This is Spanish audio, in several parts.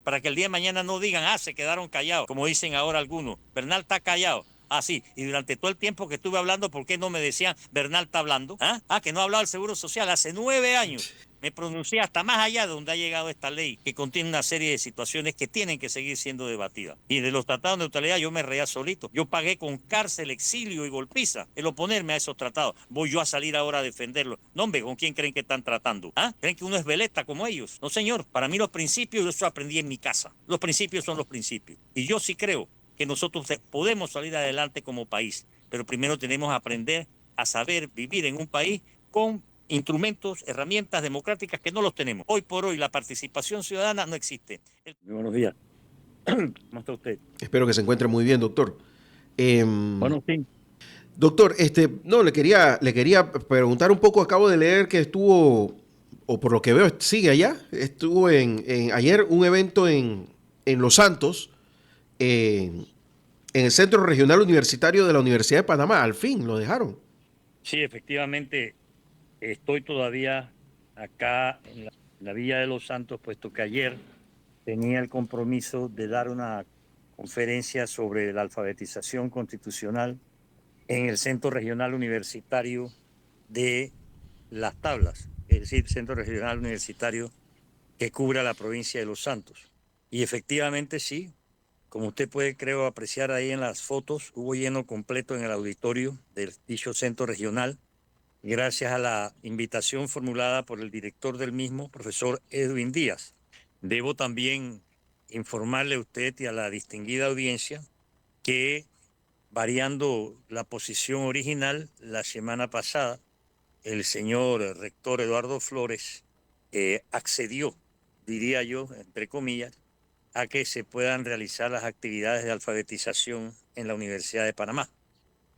para que el día de mañana no digan, se quedaron callados, como dicen ahora algunos. Bernal está callado. Sí, y durante todo el tiempo que estuve hablando, ¿por qué no me decían, Bernal está hablando? Que no ha hablado del Seguro Social hace 9 años. Me pronuncié hasta más allá de donde ha llegado esta ley, que contiene una serie de situaciones que tienen que seguir siendo debatidas. Y de los tratados de neutralidad yo me reía solito. Yo pagué con cárcel, exilio y golpiza el oponerme a esos tratados. Voy yo a salir ahora a defenderlos. No, hombre, ¿con quién creen que están tratando? ¿Creen que uno es veleta como ellos? No, señor. Para mí los principios, yo eso aprendí en mi casa. Los principios son los principios. Y yo sí creo que nosotros podemos salir adelante como país, pero primero tenemos que aprender a saber vivir en un país con instrumentos, herramientas democráticas que no los tenemos. Hoy por hoy la participación ciudadana no existe. Muy buenos días. ¿Cómo está usted? Espero que se encuentre muy bien, doctor. Bueno, sí. Doctor, no, le quería preguntar un poco. Acabo de leer que estuvo, o por lo que veo, sigue allá. Estuvo ayer un evento en Los Santos, en el Centro Regional Universitario de la Universidad de Panamá. Al fin lo dejaron. Sí, efectivamente, estoy todavía acá en la Villa de los Santos, puesto que ayer tenía el compromiso de dar una conferencia sobre la alfabetización constitucional en el Centro Regional Universitario de Las Tablas, es decir, Centro Regional Universitario que cubra la provincia de Los Santos. Y efectivamente sí, como usted puede, creo, apreciar ahí en las fotos, hubo lleno completo en el auditorio del dicho centro regional, gracias a la invitación formulada por el director del mismo, profesor Edwin Díaz. Debo también informarle a usted y a la distinguida audiencia que, variando la posición original, la semana pasada, el señor rector Eduardo Flores accedió, diría yo, entre comillas, a que se puedan realizar las actividades de alfabetización en la Universidad de Panamá,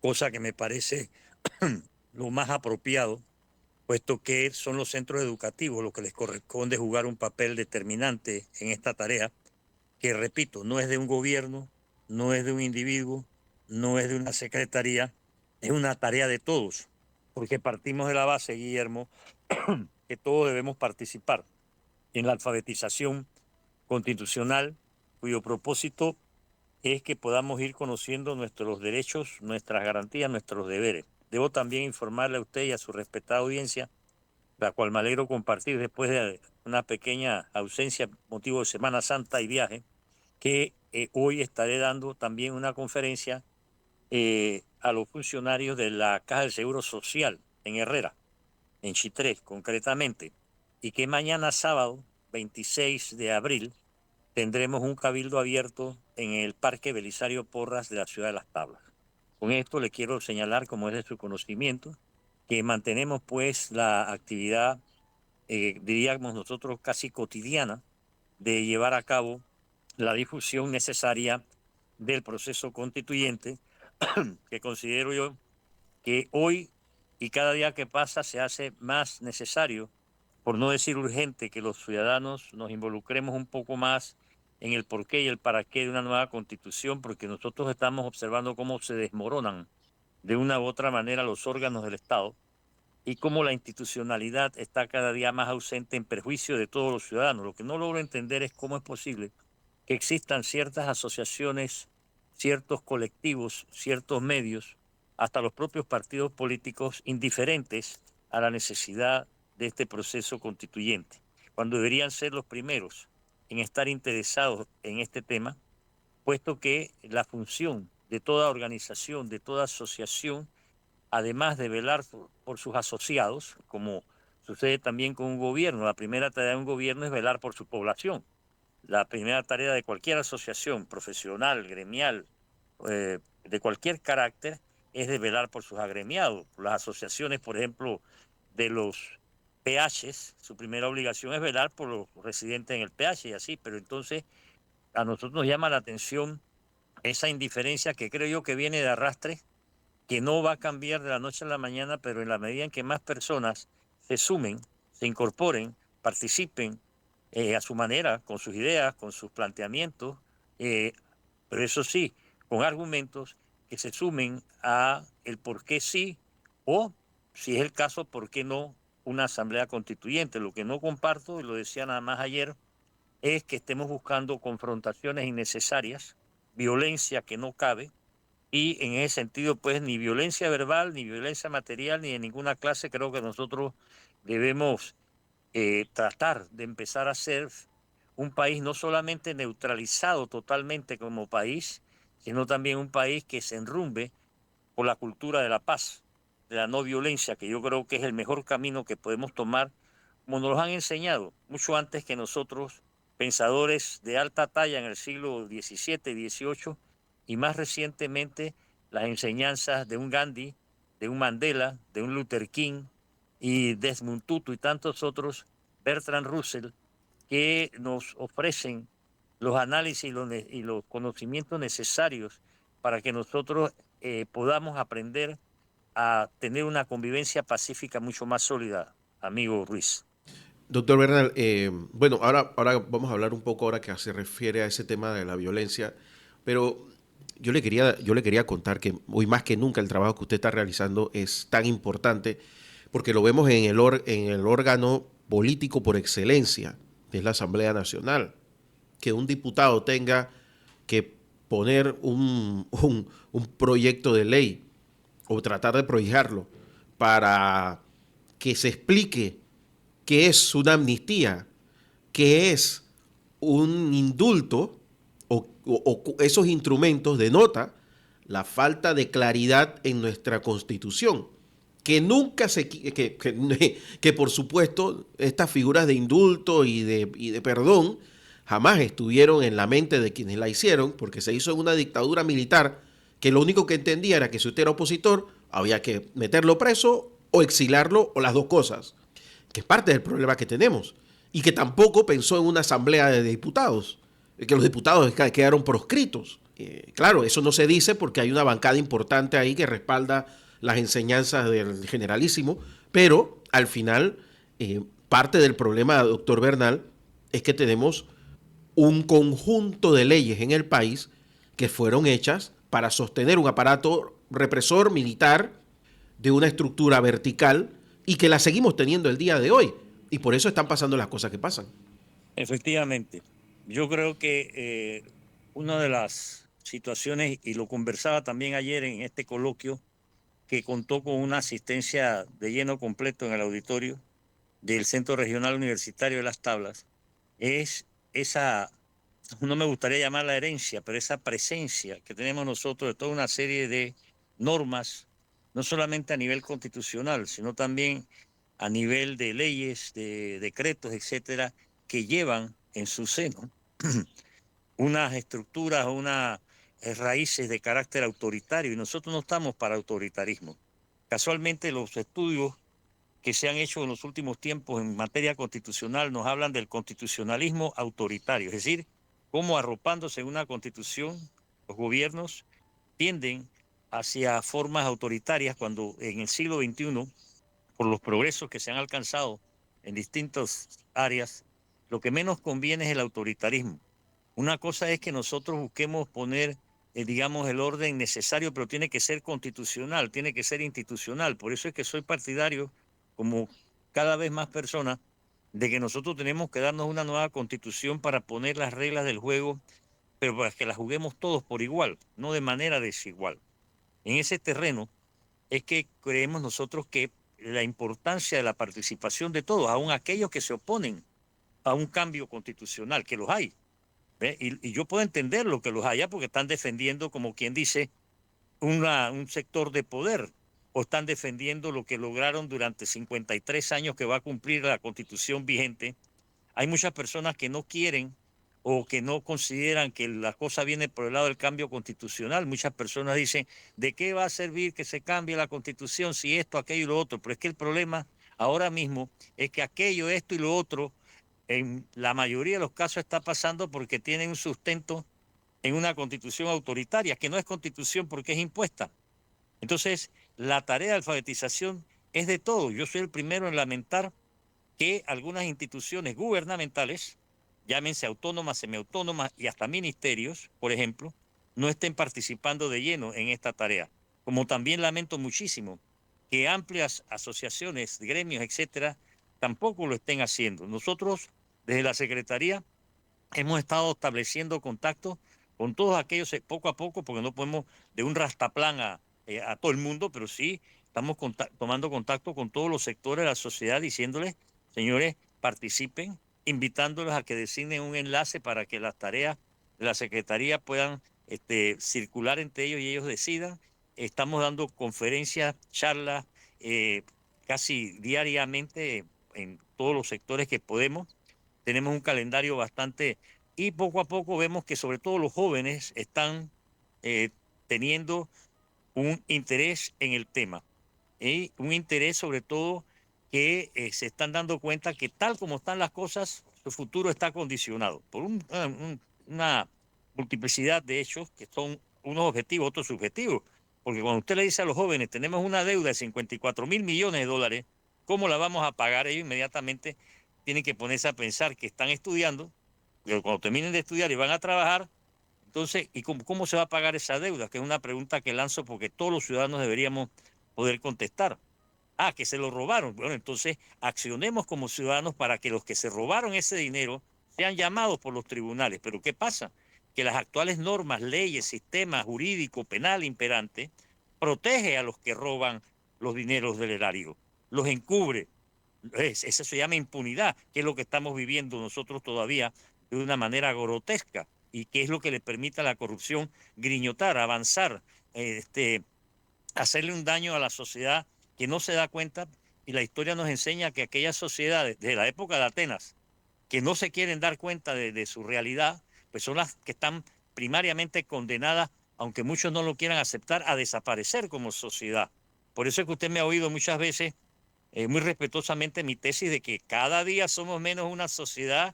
cosa que me parece lo más apropiado, puesto que son los centros educativos los que les corresponde jugar un papel determinante en esta tarea, que repito, no es de un gobierno, no es de un individuo, no es de una secretaría, es una tarea de todos, porque partimos de la base, Guillermo, que todos debemos participar en la alfabetización constitucional, cuyo propósito es que podamos ir conociendo nuestros derechos, nuestras garantías, nuestros deberes. Debo también informarle a usted y a su respetada audiencia, la cual me alegro compartir después de una pequeña ausencia, motivo de Semana Santa y viaje, que hoy estaré dando también una conferencia a los funcionarios de la Caja del Seguro Social en Herrera, en Chitré concretamente, y que mañana sábado, 26 de abril, tendremos un cabildo abierto en el Parque Belisario Porras de la ciudad de Las Tablas. Con esto le quiero señalar, como es de su conocimiento, que mantenemos pues la actividad, diríamos nosotros, casi cotidiana de llevar a cabo la difusión necesaria del proceso constituyente, que considero yo que hoy y cada día que pasa se hace más necesario, por no decir urgente, que los ciudadanos nos involucremos un poco más en el porqué y el para qué de una nueva constitución, porque nosotros estamos observando cómo se desmoronan de una u otra manera los órganos del Estado y cómo la institucionalidad está cada día más ausente en perjuicio de todos los ciudadanos. Lo que no logro entender es cómo es posible que existan ciertas asociaciones, ciertos colectivos, ciertos medios, hasta los propios partidos políticos indiferentes a la necesidad de este proceso constituyente, cuando deberían ser los primeros en estar interesados en este tema, puesto que la función de toda organización, de toda asociación, además de velar por sus asociados, como sucede también con un gobierno, la primera tarea de un gobierno es velar por su población. La primera tarea de cualquier asociación profesional, gremial, de cualquier carácter, es de velar por sus agremiados. Las asociaciones, por ejemplo, de los PHs, su primera obligación es velar por los residentes en el PH y así, pero entonces a nosotros nos llama la atención esa indiferencia que creo yo que viene de arrastre, que no va a cambiar de la noche a la mañana, pero en la medida en que más personas se sumen, se incorporen, participen a su manera, con sus ideas, con sus planteamientos, eh, pero eso sí, con argumentos que se sumen a el por qué sí o, si es el caso, por qué no una asamblea constituyente. Lo que no comparto, y lo decía nada más ayer, es que estemos buscando confrontaciones innecesarias, violencia que no cabe, y en ese sentido, pues ni violencia verbal, ni violencia material, ni de ninguna clase. Creo que nosotros debemos tratar de empezar a ser un país no solamente neutralizado totalmente como país, sino también un país que se enrumbe por la cultura de la paz, de la no violencia, que yo creo que es el mejor camino que podemos tomar, como nos lo han enseñado mucho antes que nosotros, pensadores de alta talla en el siglo XVII, XVIII, y más recientemente las enseñanzas de un Gandhi, de un Mandela, de un Luther King y Desmond Tutu y tantos otros, Bertrand Russell, que nos ofrecen los análisis y los conocimientos necesarios para que nosotros podamos aprender a tener una convivencia pacífica mucho más sólida, amigo Ruiz. Doctor Bernal, bueno, ahora vamos a hablar un poco ahora que se refiere a ese tema de la violencia, pero yo le quería contar que hoy más que nunca el trabajo que usted está realizando es tan importante porque lo vemos en el órgano político por excelencia, que es la Asamblea Nacional. Que un diputado tenga que poner un proyecto de ley o tratar de prohibirlo para que se explique qué es una amnistía, qué es un indulto o esos instrumentos denota la falta de claridad en nuestra Constitución. Que nunca que por supuesto estas figuras de indulto y de perdón jamás estuvieron en la mente de quienes la hicieron, porque se hizo en una dictadura militar que lo único que entendía era que si usted era opositor había que meterlo preso o exiliarlo o las dos cosas, que es parte del problema que tenemos, y que tampoco pensó en una asamblea de diputados, que los diputados quedaron proscritos. Claro, eso no se dice porque hay una bancada importante ahí que respalda las enseñanzas del generalísimo, pero al final parte del problema, doctor Bernal, es que tenemos un conjunto de leyes en el país que fueron hechas para sostener un aparato represor militar de una estructura vertical y que la seguimos teniendo el día de hoy. Y por eso están pasando las cosas que pasan. Efectivamente, yo creo que una de las situaciones, y lo conversaba también ayer en este coloquio, que contó con una asistencia de lleno completo en el auditorio del Centro Regional Universitario de Las Tablas, es esa, no me gustaría llamarla herencia, pero esa presencia que tenemos nosotros de toda una serie de normas, no solamente a nivel constitucional, sino también a nivel de leyes, de decretos, etcétera, que llevan en su seno unas estructuras, unas raíces de carácter autoritario, y nosotros no estamos para autoritarismo. Casualmente los estudios que se han hecho en los últimos tiempos en materia constitucional nos hablan del constitucionalismo autoritario, es decir, cómo arropándose en una constitución, los gobiernos tienden hacia formas autoritarias cuando en el siglo XXI, por los progresos que se han alcanzado en distintas áreas, lo que menos conviene es el autoritarismo. Una cosa es que nosotros busquemos poner, digamos, el orden necesario, pero tiene que ser constitucional, tiene que ser institucional. Por eso es que soy partidario, como cada vez más personas, de que nosotros tenemos que darnos una nueva constitución para poner las reglas del juego, pero para que las juguemos todos por igual, no de manera desigual. En ese terreno es que creemos nosotros que la importancia de la participación de todos, aun aquellos que se oponen a un cambio constitucional, que los hay, ¿ve? Y yo puedo entender lo que los haya porque están defendiendo, como quien dice, un sector de poder, o están defendiendo lo que lograron durante 53 años que va a cumplir la constitución vigente. Hay muchas personas que no quieren o que no consideran que la cosa viene por el lado del cambio constitucional. Muchas personas dicen, ¿de qué va a servir que se cambie la constitución si esto, aquello y lo otro? Pero es que el problema ahora mismo es que aquello, esto y lo otro, en la mayoría de los casos está pasando porque tienen un sustento en una constitución autoritaria, que no es constitución porque es impuesta. Entonces, la tarea de alfabetización es de todo. Yo soy el primero en lamentar que algunas instituciones gubernamentales, llámense autónomas, semiautónomas y hasta ministerios, por ejemplo, no estén participando de lleno en esta tarea. Como también lamento muchísimo que amplias asociaciones, gremios, etcétera, tampoco lo estén haciendo. Nosotros, desde la Secretaría, hemos estado estableciendo contacto con todos aquellos poco a poco, porque no podemos de un rastaplan a todo el mundo, pero sí estamos tomando contacto con todos los sectores de la sociedad, diciéndoles, señores, participen, invitándolos a que designen un enlace para que las tareas de la Secretaría puedan circular entre ellos y ellos decidan. Estamos dando conferencias, charlas, casi diariamente en todos los sectores que podemos. Tenemos un calendario bastante, y poco a poco vemos que sobre todo los jóvenes están eh, teniendo un interés en el tema, y un interés sobre todo que se están dando cuenta que tal como están las cosas, su futuro está condicionado por una multiplicidad de hechos que son unos objetivos, otros subjetivos. Porque cuando usted le dice a los jóvenes, tenemos una deuda de 54.000 millones de dólares, ¿cómo la vamos a pagar? Ellos inmediatamente tienen que ponerse a pensar que están estudiando, pero cuando terminen de estudiar y van a trabajar, entonces, ¿y cómo se va a pagar esa deuda? Que es una pregunta que lanzo porque todos los ciudadanos deberíamos poder contestar. Ah, que se lo robaron. Bueno, entonces accionemos como ciudadanos para que los que se robaron ese dinero sean llamados por los tribunales. Pero ¿qué pasa? Que las actuales normas, leyes, sistema jurídico, penal imperante, protege a los que roban los dineros del erario, los encubre. Eso se llama impunidad, que es lo que estamos viviendo nosotros todavía de una manera grotesca y que es lo que le permite a la corrupción griñotar, avanzar, hacerle un daño a la sociedad que no se da cuenta. Y la historia nos enseña que aquellas sociedades de la época de Atenas que no se quieren dar cuenta de su realidad, pues son las que están primariamente condenadas, aunque muchos no lo quieran aceptar, a desaparecer como sociedad. Por eso es que usted me ha oído muchas veces, muy respetuosamente, mi tesis de que cada día somos menos una sociedad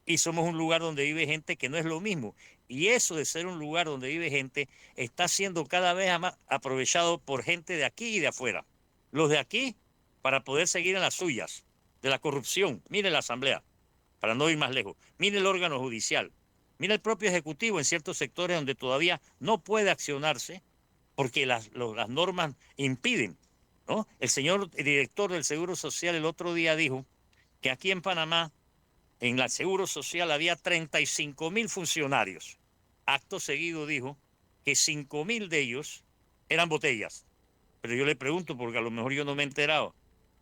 y somos un lugar donde vive gente que no es lo mismo. Y eso de ser un lugar donde vive gente está siendo cada vez más aprovechado por gente de aquí y de afuera. Los de aquí para poder seguir en las suyas, de la corrupción. Mire la Asamblea, para no ir más lejos. Mire el órgano judicial. Mire el propio Ejecutivo en ciertos sectores donde todavía no puede accionarse porque las normas impiden, ¿no? El señor director del Seguro Social el otro día dijo que aquí en Panamá en el Seguro Social había 35.000 funcionarios. Acto seguido dijo que 5.000 de ellos eran botellas. Pero yo le pregunto, porque a lo mejor yo no me he enterado,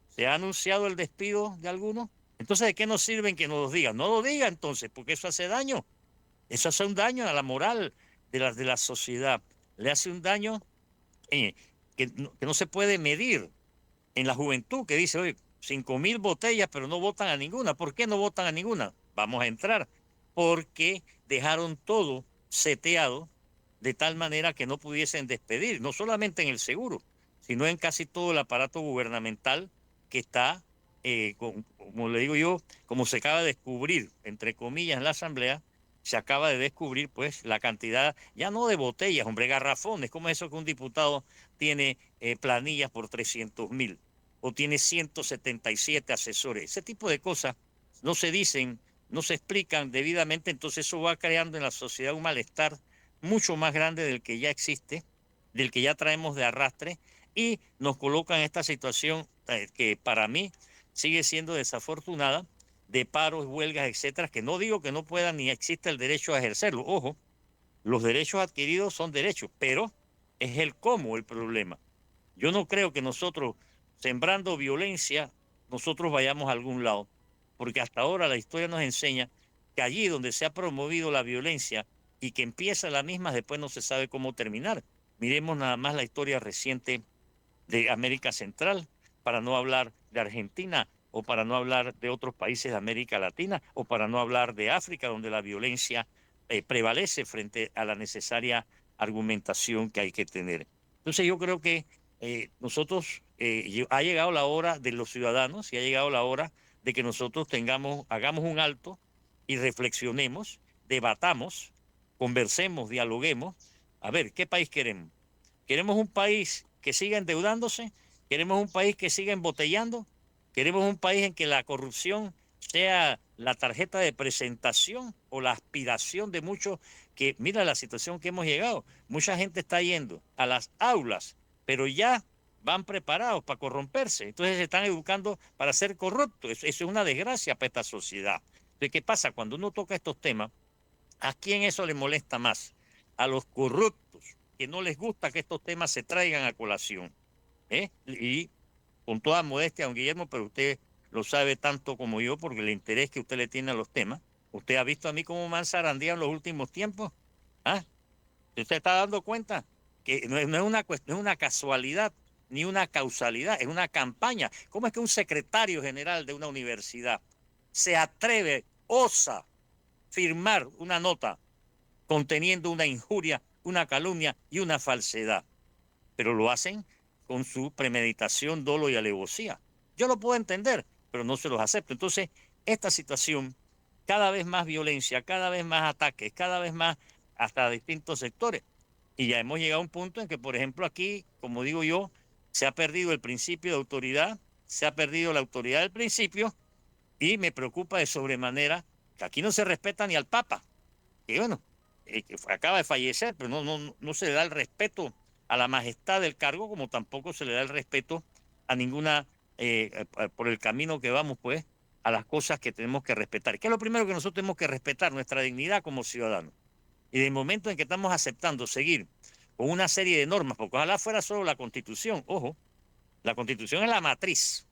¿se ha anunciado el despido de algunos? Entonces, ¿de qué nos sirven que nos lo digan? No lo diga entonces, porque eso hace daño. Eso hace un daño a la moral de la sociedad. Le hace un daño eh, que no se puede medir en la juventud, que dice, oye, 5.000 botellas, pero no votan a ninguna. ¿Por qué no votan a ninguna? Vamos a entrar. Porque dejaron todo seteado de tal manera que no pudiesen despedir, no solamente en el seguro, sino en casi todo el aparato gubernamental que está, como le digo yo, como se acaba de descubrir, entre comillas, en la Asamblea, se acaba de descubrir pues la cantidad, ya no de botellas, hombre, garrafones, ¿cómo es eso que un diputado tiene planillas por 300.000 o tiene 177 asesores? Ese tipo de cosas no se dicen, no se explican debidamente, entonces eso va creando en la sociedad un malestar mucho más grande del que ya existe, del que ya traemos de arrastre, y nos coloca en esta situación que para mí sigue siendo desafortunada, de paros, huelgas, etcétera, que no digo que no puedan ni existe el derecho a ejercerlo. Ojo, los derechos adquiridos son derechos, pero es el cómo el problema. Yo no creo que nosotros, sembrando violencia, nosotros vayamos a algún lado, porque hasta ahora la historia nos enseña que allí donde se ha promovido la violencia y que empieza la misma, después no se sabe cómo terminar. Miremos nada más la historia reciente de América Central, para no hablar de Argentina o para no hablar de otros países de América Latina o para no hablar de África, donde la violencia prevalece frente a la necesaria argumentación que hay que tener. Entonces yo creo que nosotros, ha llegado la hora de los ciudadanos y ha llegado la hora de que nosotros hagamos un alto y reflexionemos, debatamos, conversemos, dialoguemos. A ver, ¿qué país queremos? ¿Queremos un país que siga endeudándose? ¿Queremos un país que siga embotellando? ¿Queremos un país en que la corrupción sea la tarjeta de presentación o la aspiración de muchos? Que mira la situación que hemos llegado. Mucha gente está yendo a las aulas, pero ya van preparados para corromperse. Entonces se están educando para ser corruptos. Eso es una desgracia para esta sociedad. Entonces, ¿qué pasa? Cuando uno toca estos temas, ¿a quién eso le molesta más? A los corruptos, que no les gusta que estos temas se traigan a colación. Y con toda modestia, don Guillermo, pero usted lo sabe tanto como yo porque el interés que usted le tiene a los temas. ¿Usted ha visto a mí cómo me han zarandeado en los últimos tiempos? ¿Ah? ¿Usted está dando cuenta? Que no es una cuestión, no es una casualidad ni una causalidad, es una campaña. ¿Cómo es que un secretario general de una universidad se atreve, osa firmar una nota conteniendo una injuria, una calumnia y una falsedad? Pero lo hacen con su premeditación, dolo y alevosía. Yo lo puedo entender, pero no se los acepto. Entonces, esta situación, cada vez más violencia, cada vez más ataques, cada vez más hasta distintos sectores. Y ya hemos llegado a un punto en que, por ejemplo, aquí, como digo yo, se ha perdido el principio de autoridad, se ha perdido la autoridad del principio y me preocupa de sobremanera que aquí no se respeta ni al Papa, que bueno, que acaba de fallecer, pero no se le da el respeto a la majestad del cargo, como tampoco se le da el respeto a ninguna, por el camino que vamos, pues, a las cosas que tenemos que respetar. ¿Qué es lo primero que nosotros tenemos que respetar? Nuestra dignidad como ciudadanos. Y del momento en que estamos aceptando seguir con una serie de normas, porque ojalá fuera solo la Constitución, ojo, la Constitución es la matriz,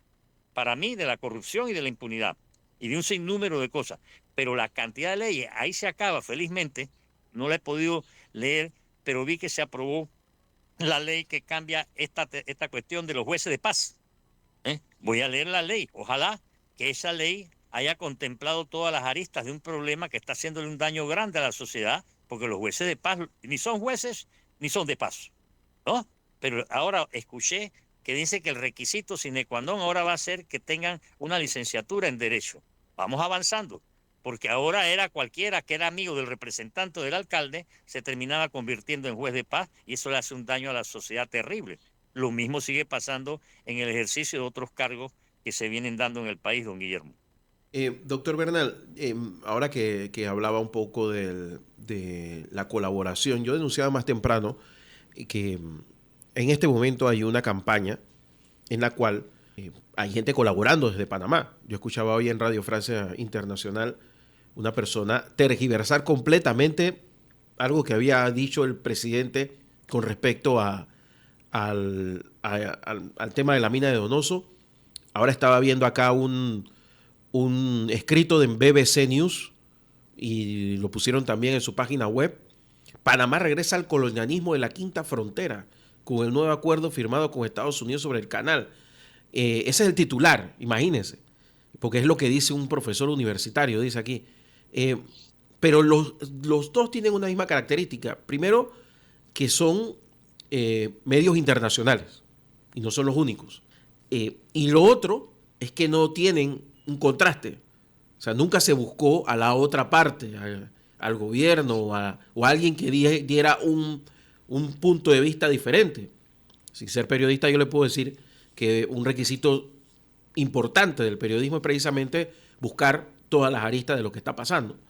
para mí, de la corrupción y de la impunidad, y de un sinnúmero de cosas. Pero la cantidad de leyes, ahí se acaba, felizmente, no la he podido leer, pero vi que se aprobó la ley que cambia esta cuestión de los jueces de paz. Voy a leer la ley, ojalá que esa ley haya contemplado todas las aristas de un problema que está haciéndole un daño grande a la sociedad, porque los jueces de paz ni son jueces ni son de paz, ¿no? Pero ahora escuché que dice que el requisito sine qua non ahora va a ser que tengan una licenciatura en Derecho. Vamos avanzando, porque ahora era cualquiera que era amigo del representante del alcalde, se terminaba convirtiendo en juez de paz y eso le hace un daño a la sociedad terrible. Lo mismo sigue pasando en el ejercicio de otros cargos que se vienen dando en el país, don Guillermo. Doctor Bernal, ahora que hablaba un poco de la colaboración, yo denunciaba más temprano que en este momento hay una campaña en la cual hay gente colaborando desde Panamá. Yo escuchaba hoy en Radio Francia Internacional una persona tergiversar completamente algo que había dicho el presidente con respecto al tema de la mina de Donoso. Ahora estaba viendo acá un escrito de BBC News y lo pusieron también en su página web. Panamá regresa al colonialismo de la quinta frontera con el nuevo acuerdo firmado con Estados Unidos sobre el canal. Ese es el titular, imagínense, porque es lo que dice un profesor universitario, dice aquí. Pero los dos tienen una misma característica. Primero, que son medios internacionales y no son los únicos. Y lo otro es que no tienen un contraste. O sea, nunca se buscó a la otra parte, al gobierno o a alguien que diera un punto de vista diferente. Sin ser periodista, yo le puedo decir que un requisito importante del periodismo es precisamente buscar todas las aristas de lo que está pasando.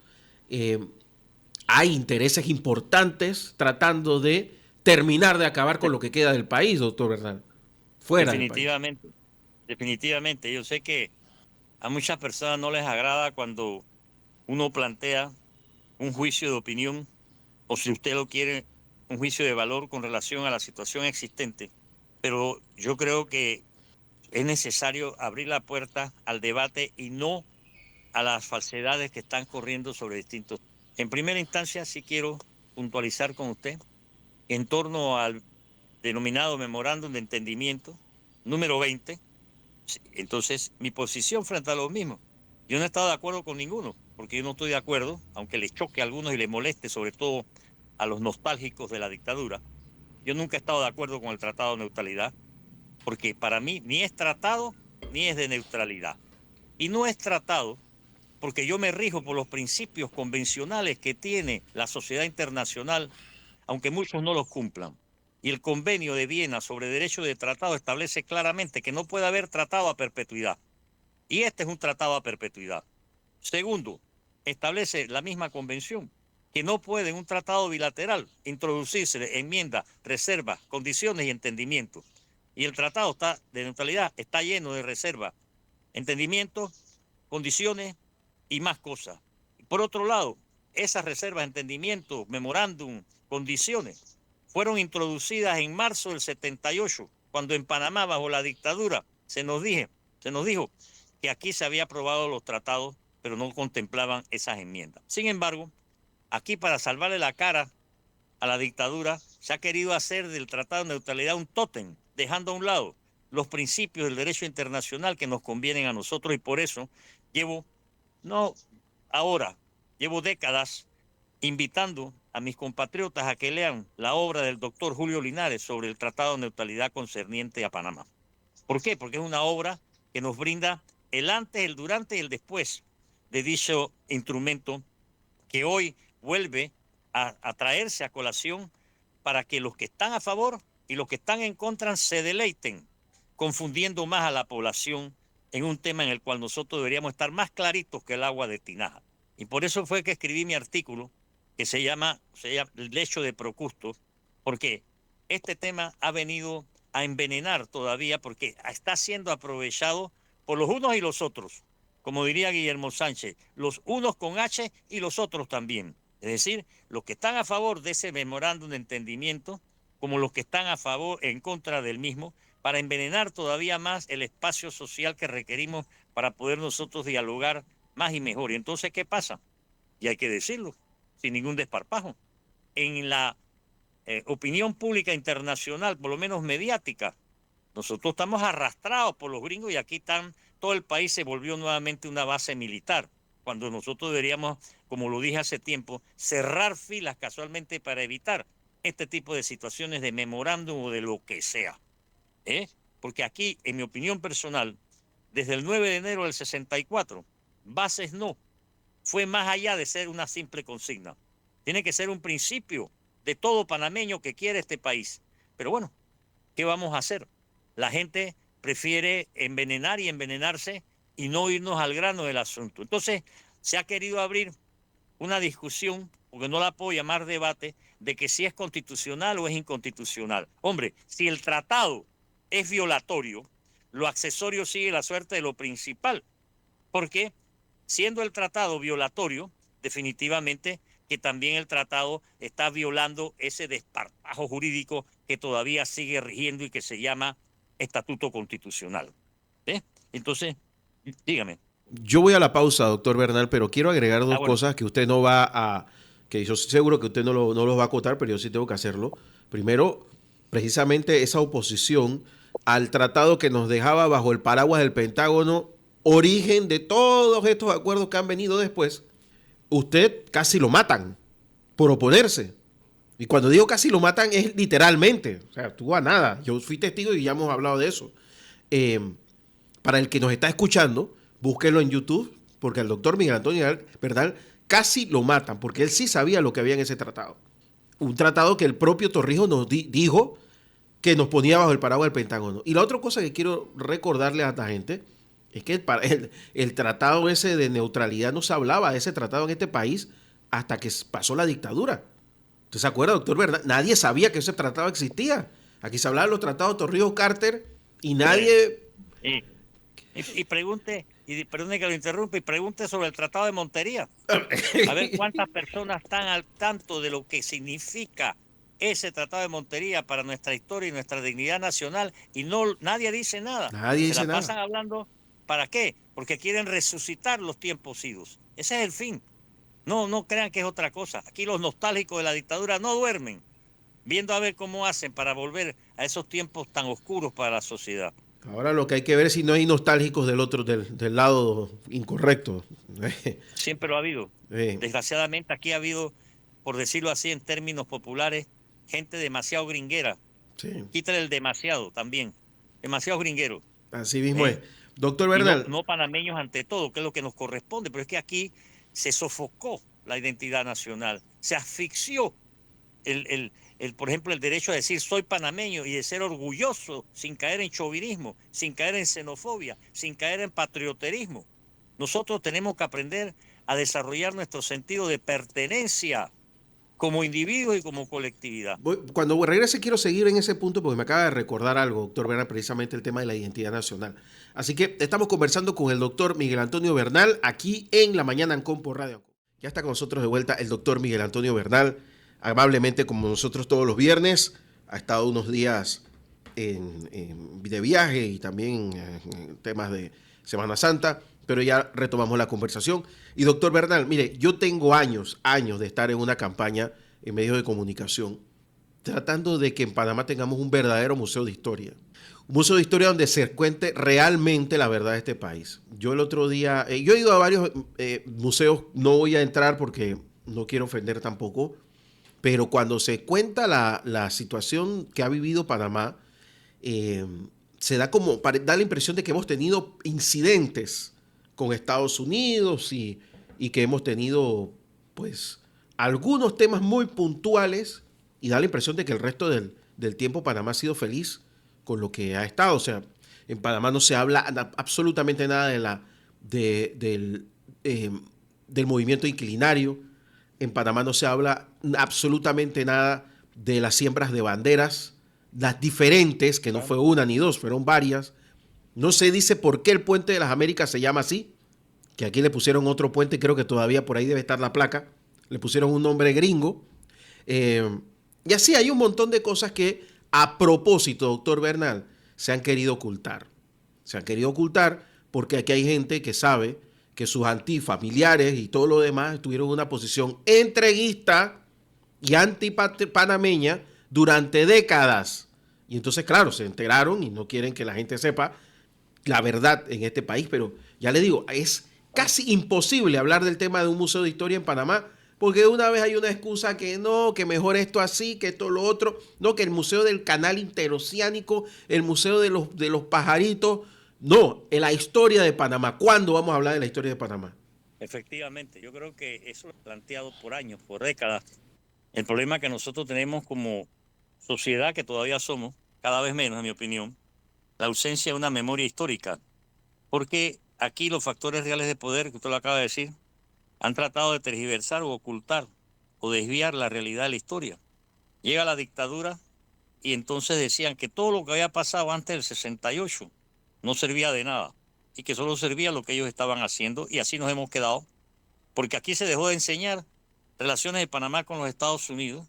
Hay intereses importantes tratando de terminar de acabar con lo que queda del país, doctor Bernal, fuera del país. Definitivamente, definitivamente. Yo sé que a muchas personas no les agrada cuando uno plantea un juicio de opinión, o si usted lo quiere, un juicio de valor con relación a la situación existente. Pero yo creo que es necesario abrir la puerta al debate y no a las falsedades que están corriendo sobre distintos. En primera instancia, sí quiero puntualizar con usted en torno al denominado memorándum de entendimiento número 20. Entonces, mi posición frente a lo mismo, yo no he estado de acuerdo con ninguno, porque yo no estoy de acuerdo, aunque les choque a algunos y les moleste, sobre todo a los nostálgicos de la dictadura. Yo nunca he estado de acuerdo con el Tratado de Neutralidad, porque para mí ni es tratado ni es de neutralidad. Y no es tratado porque yo me rijo por los principios convencionales que tiene la sociedad internacional, aunque muchos no los cumplan. Y el Convenio de Viena sobre Derecho de Tratado establece claramente que no puede haber tratado a perpetuidad. Y este es un tratado a perpetuidad. Segundo, establece la misma convención que no puede en un tratado bilateral introducirse enmiendas, reservas, condiciones y entendimientos. Y el tratado de neutralidad está lleno de reservas, entendimientos, condiciones y más cosas. Por otro lado, esas reservas de entendimiento, memorándum, condiciones, fueron introducidas en marzo del 78, cuando en Panamá, bajo la dictadura, se nos dijo que aquí se había aprobado los tratados, pero no contemplaban esas enmiendas. Sin embargo, aquí, para salvarle la cara a la dictadura, se ha querido hacer del Tratado de Neutralidad un tótem, dejando a un lado los principios del derecho internacional que nos convienen a nosotros, y por eso no ahora, llevo décadas invitando a mis compatriotas a que lean la obra del doctor Julio Linares sobre el Tratado de Neutralidad concerniente a Panamá. ¿Por qué? Porque es una obra que nos brinda el antes, el durante y el después de dicho instrumento, que hoy vuelve a traerse a colación para que los que están a favor y los que están en contra se deleiten, confundiendo más a la población en un tema en el cual nosotros deberíamos estar más claritos que el agua de tinaja. Y por eso fue que escribí mi artículo, que se llama El lecho de Procusto, porque este tema ha venido a envenenar todavía, porque está siendo aprovechado por los unos y los otros, como diría Guillermo Sánchez, los unos con H y los otros también. Es decir, los que están a favor de ese memorándum de entendimiento, como los que están a favor, en contra del mismo, para envenenar todavía más el espacio social que requerimos para poder nosotros dialogar más y mejor. Y entonces, ¿qué pasa? Y hay que decirlo, sin ningún desparpajo. En la opinión pública internacional, por lo menos mediática, nosotros estamos arrastrados por los gringos, y aquí todo el país se volvió nuevamente una base militar, cuando nosotros deberíamos, como lo dije hace tiempo, cerrar filas casualmente para evitar este tipo de situaciones de memorándum o de lo que sea. Porque aquí, en mi opinión personal, desde el 9 de enero del 64, bases no, fue más allá de ser una simple consigna. Tiene que ser un principio de todo panameño que quiere este país. Pero bueno, ¿qué vamos a hacer? La gente prefiere envenenar y envenenarse y no irnos al grano del asunto. Entonces, se ha querido abrir una discusión, porque no la puedo llamar debate, de que si es constitucional o es inconstitucional. Hombre, si el tratado es violatorio, lo accesorio sigue la suerte de lo principal, porque siendo el tratado violatorio, definitivamente que también el tratado está violando ese desparpajo jurídico que todavía sigue rigiendo y que se llama Estatuto Constitucional. Entonces, dígame. Yo voy a la pausa, doctor Bernal, pero quiero agregar dos Bueno. cosas que usted no va a, que yo estoy seguro que usted no los va a acotar, pero yo sí tengo que hacerlo. Primero, precisamente esa oposición al tratado que nos dejaba bajo el paraguas del Pentágono, origen de todos estos acuerdos que han venido después. Usted casi lo matan por oponerse. Y cuando digo casi lo matan es literalmente. O sea, estuvo a nada. Yo fui testigo y ya hemos hablado de eso. Para el que nos está escuchando, búsquenlo en YouTube, porque al doctor Miguel Antonio Bernal casi lo matan, porque él sí sabía lo que había en ese tratado. Un tratado que el propio Torrijos nos dijo que nos ponía bajo el paraguas del Pentágono. Y la otra cosa que quiero recordarle a esta gente es que el tratado ese de neutralidad no se hablaba de ese tratado en este país hasta que pasó la dictadura. ¿Usted se acuerda, doctor Bernal? Nadie sabía que ese tratado existía. Aquí se hablaba de los tratados Torrijos-Carter y nadie... Y pregunte, y perdone que lo interrumpa, y pregunte sobre el Tratado de Montería. A ver cuántas personas están al tanto de lo que significa ese Tratado de Montería para nuestra historia y nuestra dignidad nacional, y nadie dice nada. Nadie dice Se la nada. pasan hablando, ¿para qué? Porque quieren resucitar los tiempos idos. Ese es el fin. No crean que es otra cosa. Aquí los nostálgicos de la dictadura no duermen, viendo a ver cómo hacen para volver a esos tiempos tan oscuros para la sociedad. Ahora lo que hay que ver es si no hay nostálgicos del otro, del lado incorrecto. Siempre lo ha habido. Desgraciadamente aquí ha habido, por decirlo así en términos populares, gente demasiado gringuera. Sí. Quítale el demasiado también. Demasiado gringuero. Así mismo es. Doctor Bernal. No panameños ante todo, que es lo que nos corresponde, pero es que aquí se sofocó la identidad nacional, se asfixió por ejemplo, el derecho a decir soy panameño y de ser orgulloso sin caer en chauvinismo, sin caer en xenofobia, sin caer en patrioterismo. Nosotros tenemos que aprender a desarrollar nuestro sentido de pertenencia como individuos y como colectividad. Cuando regrese quiero seguir en ese punto porque me acaba de recordar algo, doctor Bernal, precisamente el tema de la identidad nacional. Así que estamos conversando con el doctor Miguel Antonio Bernal aquí en La Mañana Ancon por Radio Ancon. Ya está con nosotros de vuelta el doctor Miguel Antonio Bernal, amablemente como nosotros todos los viernes. Ha estado unos días de viaje y también en temas de Semana Santa, pero ya retomamos la conversación. Y doctor Bernal, mire, yo tengo años de estar en una campaña en medios de comunicación tratando de que en Panamá tengamos un verdadero museo de historia. Un museo de historia donde se cuente realmente la verdad de este país. Yo el otro día, yo he ido a varios museos, no voy a entrar porque no quiero ofender tampoco, pero cuando se cuenta la situación que ha vivido Panamá, se da da la impresión de que hemos tenido incidentes con Estados Unidos y que hemos tenido, pues, algunos temas muy puntuales y da la impresión de que el resto del tiempo Panamá ha sido feliz con lo que ha estado. O sea, en Panamá no se habla absolutamente nada del movimiento inclinario. En Panamá no se habla absolutamente nada de las siembras de banderas, las diferentes, que no fue una ni dos, fueron varias. No se dice por qué el Puente de las Américas se llama así, que aquí le pusieron otro puente, creo que todavía por ahí debe estar la placa, le pusieron un nombre gringo. Y así hay un montón de cosas que a propósito, doctor Bernal, se han querido ocultar. Se han querido ocultar porque aquí hay gente que sabe que sus antifamiliares y todo lo demás tuvieron una posición entreguista y antipanameña durante décadas. Y entonces, claro, se enteraron y no quieren que la gente sepa la verdad en este país, pero ya le digo, es casi imposible hablar del tema de un museo de historia en Panamá, porque una vez hay una excusa que no, que mejor esto así, que esto lo otro, no, que el museo del canal interoceánico, el museo de los pajaritos, no, en la historia de Panamá. ¿Cuándo vamos a hablar de la historia de Panamá? Efectivamente, yo creo que eso lo he planteado por años, por décadas. El problema que nosotros tenemos como sociedad, que todavía somos, cada vez menos, en mi opinión, la ausencia de una memoria histórica. Porque aquí los factores reales de poder, que usted lo acaba de decir, han tratado de tergiversar o ocultar o desviar la realidad de la historia. Llega la dictadura y entonces decían que todo lo que había pasado antes del 68 no servía de nada y que solo servía lo que ellos estaban haciendo, y así nos hemos quedado, porque aquí se dejó de enseñar relaciones de Panamá con los Estados Unidos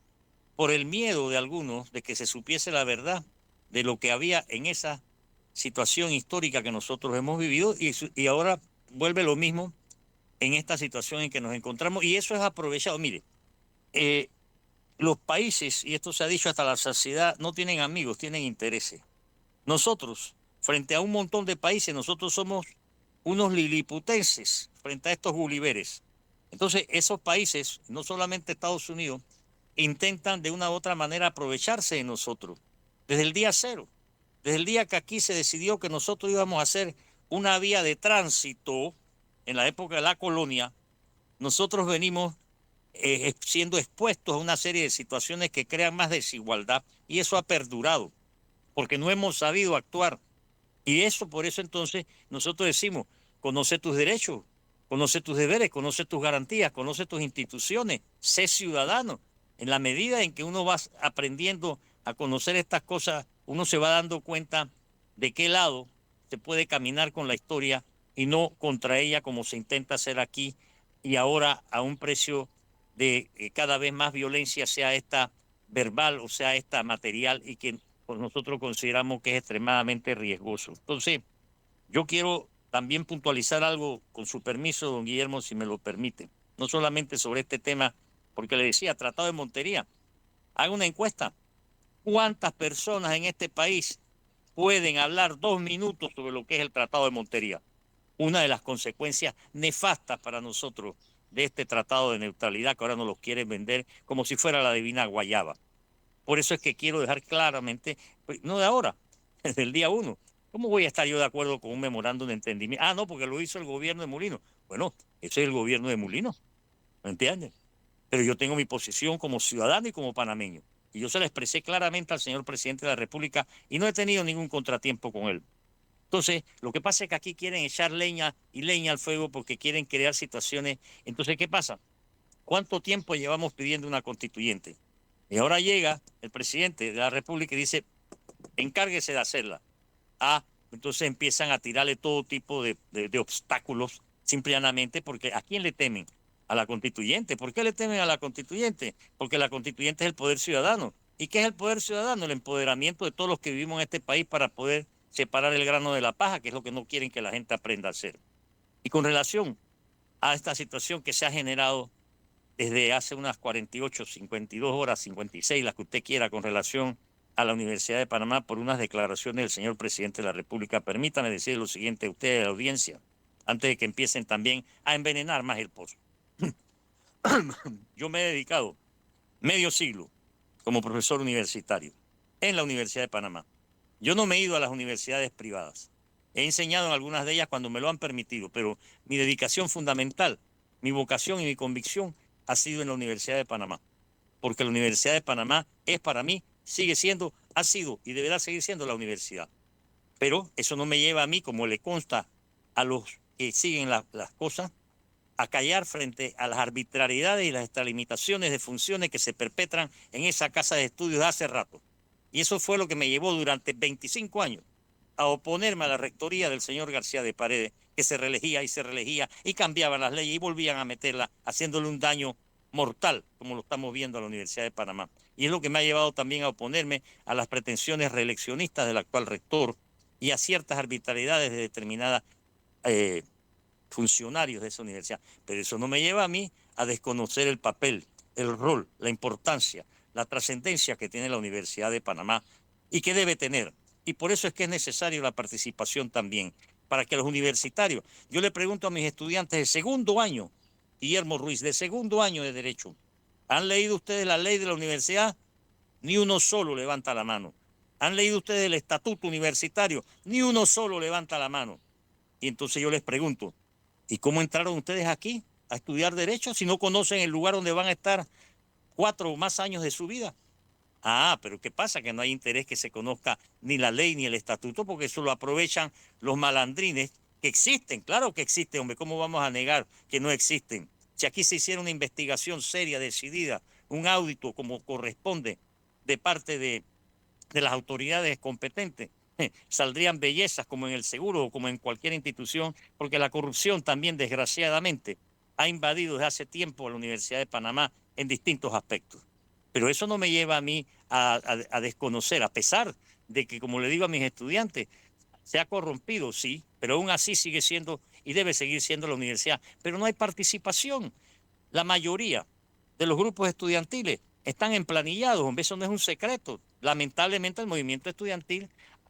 por el miedo de algunos de que se supiese la verdad de lo que había en esa situación histórica que nosotros hemos vivido, y ahora vuelve lo mismo en esta situación en que nos encontramos, y eso es aprovechado. Mire, los países, y esto se ha dicho hasta la saciedad, no tienen amigos, tienen intereses. Nosotros, frente a un montón de países, nosotros somos unos liliputenses frente a estos gulliveres. Entonces, esos países, no solamente Estados Unidos, intentan de una u otra manera aprovecharse de nosotros. Desde el día cero, desde el día que aquí se decidió que nosotros íbamos a hacer una vía de tránsito en la época de la colonia, nosotros venimos siendo expuestos a una serie de situaciones que crean más desigualdad, y eso ha perdurado porque no hemos sabido actuar. Y por eso entonces nosotros decimos, conoce tus derechos, conoce tus deberes, conoce tus garantías, conoce tus instituciones, sé ciudadano. En la medida en que uno va aprendiendo a conocer estas cosas, uno se va dando cuenta de qué lado se puede caminar con la historia y no contra ella, como se intenta hacer aquí y ahora, a un precio de cada vez más violencia, sea esta verbal o sea esta material, y que pues nosotros consideramos que es extremadamente riesgoso. Entonces, yo quiero también puntualizar algo, con su permiso, don Guillermo, si me lo permite. No solamente sobre este tema, porque le decía, Tratado de Montería. Haga una encuesta. ¿Cuántas personas en este país pueden hablar 2 minutos sobre lo que es el Tratado de Montería? Una de las consecuencias nefastas para nosotros de este Tratado de Neutralidad, que ahora nos lo quieren vender como si fuera la divina guayaba. Por eso es que quiero dejar claramente, no de ahora, desde el día 1. ¿Cómo voy a estar yo de acuerdo con un memorándum de entendimiento? Ah, no, porque lo hizo el gobierno de Mulino. Bueno, ese es el gobierno de Mulino, ¿me entiendes? Pero yo tengo mi posición como ciudadano y como panameño. Y yo se la expresé claramente al señor presidente de la República y no he tenido ningún contratiempo con él. Entonces, lo que pasa es que aquí quieren echar leña y leña al fuego porque quieren crear situaciones. Entonces, ¿qué pasa? ¿Cuánto tiempo llevamos pidiendo una constituyente? Y ahora llega el presidente de la República y dice, encárguese de hacerla. Ah, entonces empiezan a tirarle todo tipo de obstáculos, simplemente porque ¿a quién le temen? A la constituyente. ¿Por qué le temen a la constituyente? Porque la constituyente es el poder ciudadano. ¿Y qué es el poder ciudadano? El empoderamiento de todos los que vivimos en este país para poder separar el grano de la paja, que es lo que no quieren que la gente aprenda a hacer. Y con relación a esta situación que se ha generado desde hace unas 48, 52 horas, 56, las que usted quiera, con relación a la Universidad de Panamá por unas declaraciones del señor presidente de la República. Permítame decir lo siguiente a ustedes, a la audiencia, antes de que empiecen también a envenenar más el pozo. Yo me he dedicado medio siglo como profesor universitario en la Universidad de Panamá. Yo no me he ido a las universidades privadas. He enseñado en algunas de ellas cuando me lo han permitido, pero mi dedicación fundamental, mi vocación y mi convicción ha sido en la Universidad de Panamá, porque la Universidad de Panamá es para mí, sigue siendo, ha sido y deberá seguir siendo la universidad. Pero eso no me lleva a mí, como le consta a los que siguen las cosas, a callar frente a las arbitrariedades y las extralimitaciones de funciones que se perpetran en esa casa de estudios de hace rato. Y eso fue lo que me llevó durante 25 años a oponerme a la rectoría del señor García de Paredes, que se reelegía y cambiaban las leyes y volvían a meterla, haciéndole un daño mortal, como lo estamos viendo a la Universidad de Panamá. Y es lo que me ha llevado también a oponerme a las pretensiones reeleccionistas del actual rector y a ciertas arbitrariedades de determinadas funcionarios de esa universidad. Pero eso no me lleva a mí a desconocer el papel, el rol, la importancia, la trascendencia que tiene la Universidad de Panamá y que debe tener. Y por eso es que es necesaria la participación también, para que los universitarios, yo le pregunto a mis estudiantes de segundo año, Guillermo Ruiz, de segundo año de Derecho, ¿han leído ustedes la ley de la universidad? Ni uno solo levanta la mano. ¿Han leído ustedes el estatuto universitario? Ni uno solo levanta la mano. Y entonces yo les pregunto, ¿y cómo entraron ustedes aquí a estudiar Derecho si no conocen el lugar donde van a estar 4 o más años de su vida? Ah, pero ¿qué pasa? Que no hay interés que se conozca ni la ley ni el estatuto, porque eso lo aprovechan los malandrines que existen. Claro que existen, hombre, ¿cómo vamos a negar que no existen? Si aquí se hiciera una investigación seria, decidida, un audito como corresponde de parte de las autoridades competentes, saldrían bellezas como en el seguro o como en cualquier institución, porque la corrupción también, desgraciadamente, ha invadido desde hace tiempo a la Universidad de Panamá en distintos aspectos. Pero eso no me lleva a mí a desconocer, a pesar de que, como le digo a mis estudiantes, se ha corrompido, sí, pero aún así sigue siendo y debe seguir siendo la universidad. Pero no hay participación. La mayoría de los grupos estudiantiles están emplanillados, hombre, eso no es un secreto. Lamentablemente el movimiento estudiantil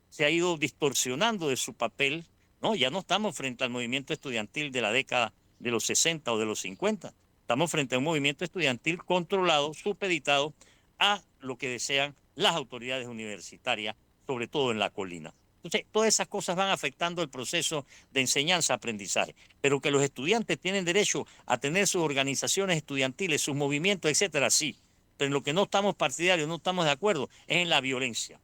se ha ido distorsionando de su papel, ¿no? Ya no estamos frente al movimiento estudiantil de la década de los 60 o de los 50. Estamos frente a un movimiento estudiantil controlado, supeditado a lo que desean las autoridades universitarias, sobre todo en la colina. Entonces, todas esas cosas van afectando el proceso de enseñanza-aprendizaje, pero que los estudiantes tienen derecho a tener sus organizaciones estudiantiles, sus movimientos, etcétera, sí. Pero en lo que no estamos partidarios, no estamos de acuerdo, es en la violencia.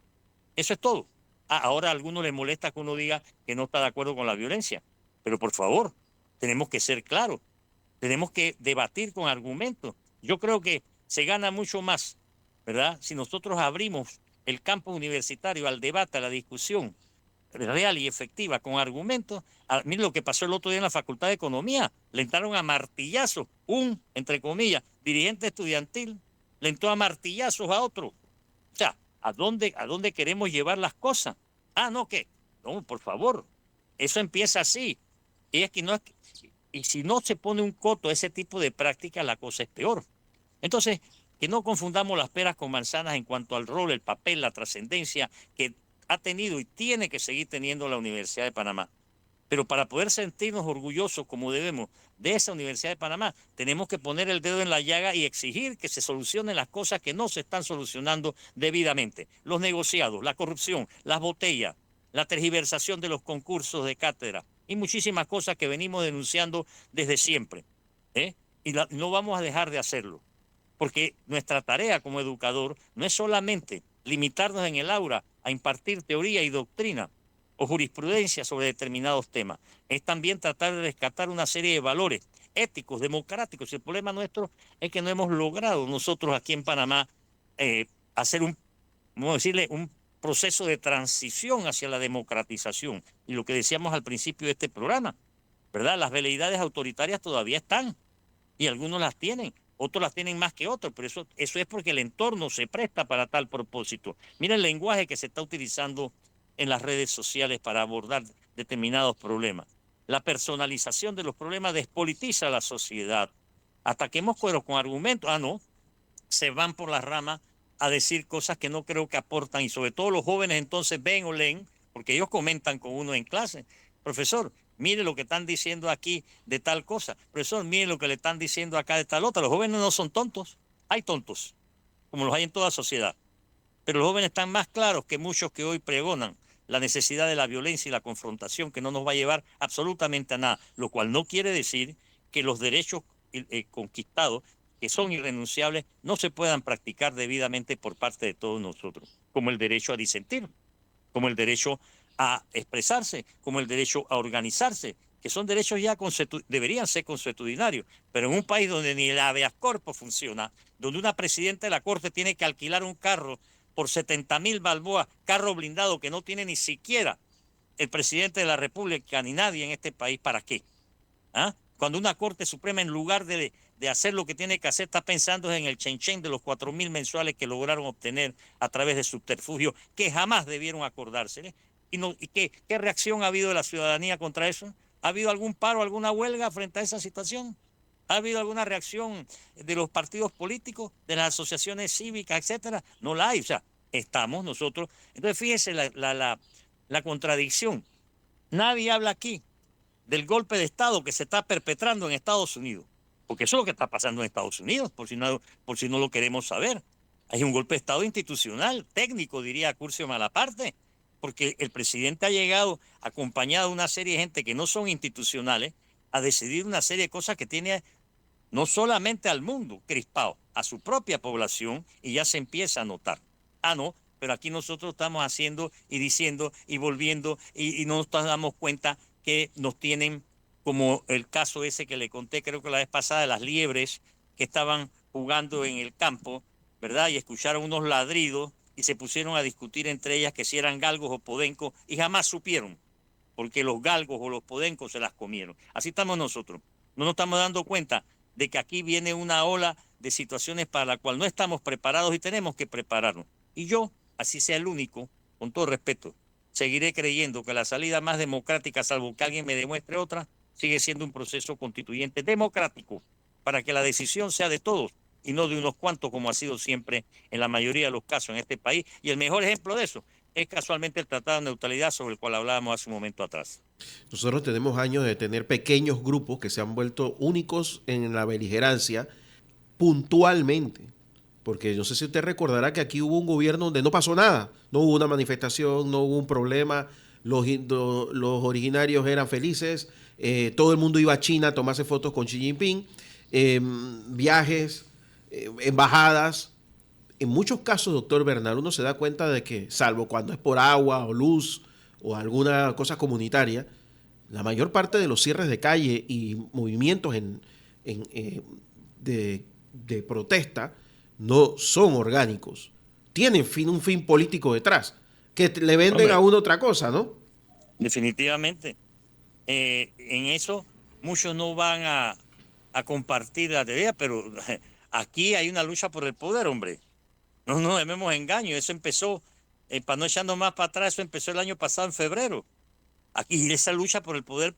Eso es todo. Ahora a algunos les molesta que uno diga que no está de acuerdo con la violencia, pero por favor, tenemos que ser claros. Tenemos que debatir con argumentos. Yo creo que se gana mucho más, ¿verdad? Si nosotros abrimos el campo universitario al debate, a la discusión real y efectiva con argumentos. Miren lo que pasó el otro día en la Facultad de Economía. Le entraron a martillazos, entre comillas, dirigente estudiantil, le entró a martillazos a otro. O sea, ¿a dónde queremos llevar las cosas? Ah, no, ¿qué? No, por favor. Eso empieza así. Y es que no es que, y si no se pone un coto a ese tipo de práctica, la cosa es peor. Entonces, que no confundamos las peras con manzanas en cuanto al rol, el papel, la trascendencia que ha tenido y tiene que seguir teniendo la Universidad de Panamá. Pero para poder sentirnos orgullosos como debemos de esa Universidad de Panamá, tenemos que poner el dedo en la llaga y exigir que se solucionen las cosas que no se están solucionando debidamente. Los negociados, la corrupción, las botellas, la tergiversación de los concursos de cátedra y muchísimas cosas que venimos denunciando desde siempre. Y no vamos a dejar de hacerlo, porque nuestra tarea como educador no es solamente limitarnos en el aula a impartir teoría y doctrina o jurisprudencia sobre determinados temas, es también tratar de rescatar una serie de valores éticos, democráticos. El problema nuestro es que no hemos logrado nosotros aquí en Panamá hacer vamos a decirle, un proceso de transición hacia la democratización. Y lo que decíamos al principio de este programa, ¿verdad? Las veleidades autoritarias todavía están y algunos las tienen. Otros las tienen más que otros, pero eso es porque el entorno se presta para tal propósito. Mira el lenguaje que se está utilizando en las redes sociales para abordar determinados problemas. La personalización de los problemas despolitiza a la sociedad. Ataquemos con argumentos. No, se van por las ramas a decir cosas que no creo que aportan, y sobre todo los jóvenes entonces ven o leen, porque ellos comentan con uno en clase. Profesor, mire lo que están diciendo aquí de tal cosa. Profesor, mire lo que le están diciendo acá de tal otra. Los jóvenes no son tontos. Hay tontos, como los hay en toda sociedad. Pero los jóvenes están más claros que muchos que hoy pregonan la necesidad de la violencia y la confrontación, que no nos va a llevar absolutamente a nada, lo cual no quiere decir que los derechos conquistados, que son irrenunciables, no se puedan practicar debidamente por parte de todos nosotros, como el derecho a disentir, como el derecho a expresarse, como el derecho a organizarse, que son derechos ya deberían ser consuetudinarios, pero en un país donde ni el habeas corpus funciona, donde una presidenta de la Corte tiene que alquilar un carro por 70.000 balboas, carro blindado que no tiene ni siquiera el presidente de la República ni nadie en este país, ¿para qué? ¿Ah? Cuando una Corte Suprema, en lugar de hacer lo que tiene que hacer, está pensando en el chen de los 4.000 mensuales que lograron obtener a través de subterfugios que jamás debieron acordarse. ¿Y qué reacción ha habido de la ciudadanía contra eso? ¿Ha habido algún paro, alguna huelga frente a esa situación? ¿Ha habido alguna reacción de los partidos políticos, de las asociaciones cívicas, etcétera? No la hay. O sea, estamos nosotros. Entonces, fíjese la contradicción. Nadie habla aquí del golpe de Estado que se está perpetrando en Estados Unidos, porque eso es lo que está pasando en Estados Unidos, por si no lo queremos saber. Hay un golpe de Estado institucional, técnico, diría Curcio Malaparte, porque el presidente ha llegado acompañado de una serie de gente que no son institucionales a decidir una serie de cosas que tiene no solamente al mundo crispado, a su propia población, y ya se empieza a notar. No, pero aquí nosotros estamos haciendo y diciendo y volviendo y no nos damos cuenta que nos tienen, como el caso ese que le conté, creo que la vez pasada, de las liebres que estaban jugando en el campo, ¿verdad? Y escucharon unos ladridos y se pusieron a discutir entre ellas que si eran galgos o podencos y jamás supieron, porque los galgos o los podencos se las comieron. Así estamos nosotros. No nos estamos dando cuenta de que aquí viene una ola de situaciones para la cual no estamos preparados y tenemos que prepararnos. Y yo, así sea el único, con todo respeto, seguiré creyendo que la salida más democrática, salvo que alguien me demuestre otra, sigue siendo un proceso constituyente democrático, para que la decisión sea de todos y no de unos cuantos, como ha sido siempre en la mayoría de los casos en este país. Y el mejor ejemplo de eso es casualmente el Tratado de Neutralidad, sobre el cual hablábamos hace un momento atrás. Nosotros tenemos años de tener pequeños grupos que se han vuelto únicos en la beligerancia puntualmente. Porque no sé si usted recordará que aquí hubo un gobierno donde no pasó nada. No hubo una manifestación, no hubo un problema. Los originarios eran felices. Todo el mundo iba a China a tomarse fotos con Xi Jinping. Viajes, embajadas. En muchos casos, doctor Bernal, uno se da cuenta de que, salvo cuando es por agua o luz o alguna cosa comunitaria, la mayor parte de los cierres de calle y movimientos de protesta no son orgánicos. Tienen un fin político detrás, que le venden a uno otra cosa, ¿no? Definitivamente. En eso muchos no van a compartir la teoría, pero aquí hay una lucha por el poder, hombre. No nos debemos engaño. Eso empezó, para no echarnos más para atrás, eso empezó el año pasado en febrero. Aquí esa lucha por el poder